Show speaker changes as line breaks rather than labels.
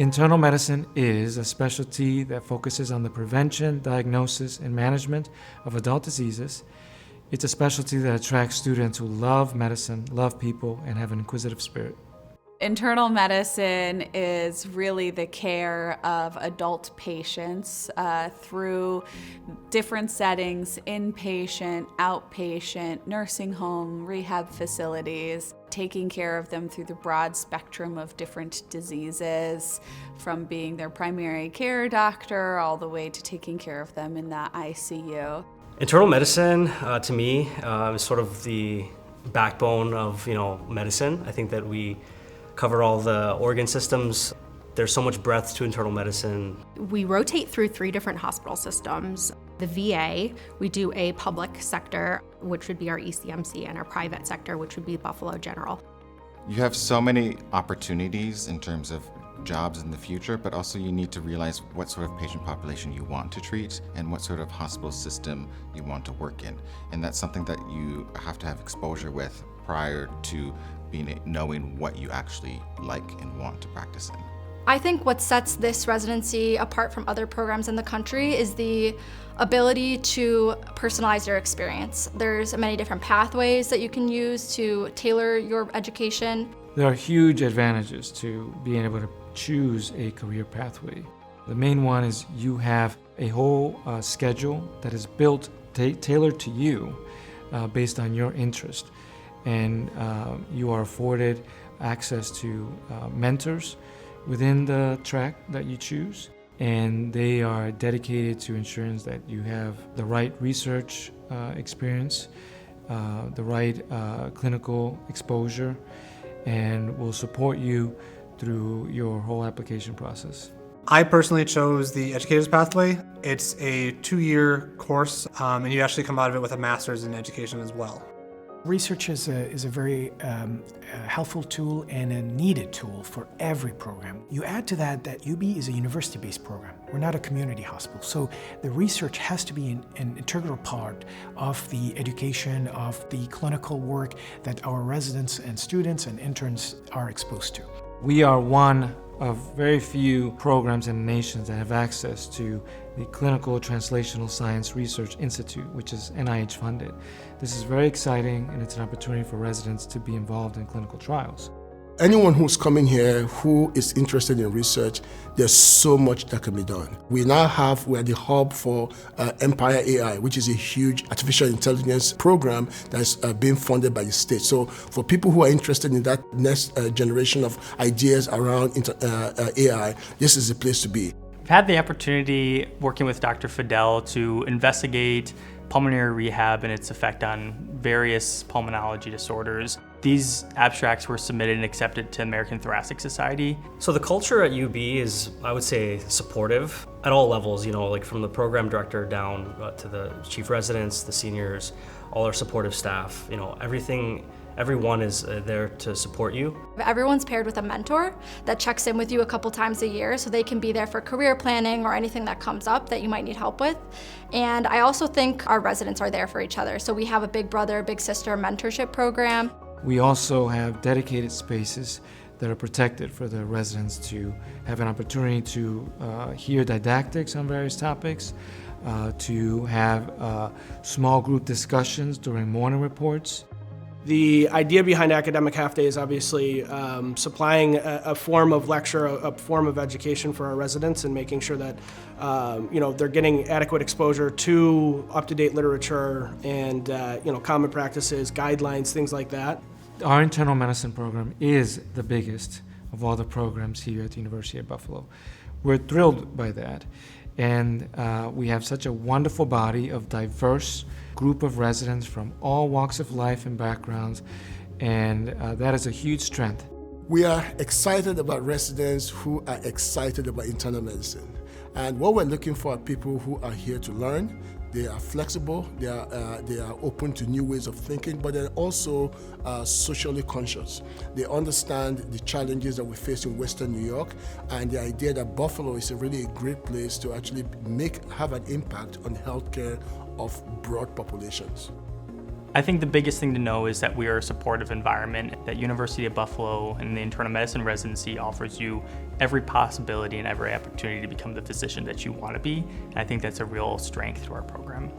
Internal medicine is a specialty that focuses on the prevention, diagnosis, and management of adult diseases. It's a specialty that attracts students who love medicine, love people, and have an inquisitive spirit.
Internal medicine is really the care of adult patients through different settings: inpatient, outpatient, nursing home, rehab facilities, taking care of them through the broad spectrum of different diseases, from being their primary care doctor all the way to taking care of them in the ICU.
Internal medicine, to me, is sort of the backbone of medicine. I think that we cover all the organ systems. There's so much breadth to internal medicine.
We rotate through 3 different hospital systems. The VA, we do a public sector, which would be our ECMC, and our private sector, which would be Buffalo General.
You have so many opportunities in terms of jobs in the future, but also you need to realize what sort of patient population you want to treat and what sort of hospital system you want to work in. And that's something that you have to have exposure with prior to knowing what you actually like and want to practice in.
I think what sets this residency apart from other programs in the country is the ability to personalize your experience. There's many different pathways that you can use to tailor your education.
There are huge advantages to being able to choose a career pathway. The main one is you have a whole schedule that is built, tailored to you based on your interest. And you are afforded access to mentors within the track that you choose, and they are dedicated to ensuring that you have the right research experience, the right clinical exposure, and will support you through your whole application process.
I personally chose the Educators Pathway. It's a 2-year course, and you actually come out of it with a master's in education as well.
Research is a very helpful tool and a needed tool for every program. You add to that UB is a university-based program. We're not a community hospital, so the research has to be an integral part of the education, of the clinical work that our residents and students and interns are exposed to.
We are one of very few programs in the nation that have access to the Clinical Translational Science Research Institute, which is NIH funded. This is very exciting, and it's an opportunity for residents to be involved in clinical trials.
Anyone who's coming here who is interested in research, there's so much that can be done. We're the hub for Empire AI, which is a huge artificial intelligence program that's being funded by the state. So for people who are interested in that next generation of ideas around AI, this is the place to be.
I've had the opportunity working with Dr. Fidel to investigate pulmonary rehab and its effect on various pulmonology disorders. These abstracts were submitted and accepted to American Thoracic Society.
So the culture at UB is, I would say, supportive at all levels, like from the program director down to the chief residents, the seniors, all our supportive staff, everyone is there to support you.
Everyone's paired with a mentor that checks in with you a couple times a year, so they can be there for career planning or anything that comes up that you might need help with. And I also think our residents are there for each other. So we have a big brother, big sister mentorship program.
We also have dedicated spaces that are protected for the residents to have an opportunity to hear didactics on various topics, to have small group discussions during morning reports.
The idea behind Academic Half Day is obviously supplying a form of lecture, a form of education for our residents, and making sure that they're getting adequate exposure to up-to-date literature and common practices, guidelines, things like that.
Our internal medicine program is the biggest of all the programs here at the University of Buffalo. We're thrilled by that, and we have such a wonderful body of diverse group of residents from all walks of life and backgrounds, and that is a huge strength.
We are excited about residents who are excited about internal medicine. And what we're looking for are people who are here to learn. They are flexible, they are open to new ways of thinking, but they're also socially conscious. They understand the challenges that we face in Western New York, and the idea that Buffalo is really a great place to actually have an impact on healthcare of broad populations.
I think the biggest thing to know is that we are a supportive environment, that University of Buffalo and the internal medicine residency offers you every possibility and every opportunity to become the physician that you want to be. And I think that's a real strength to our program.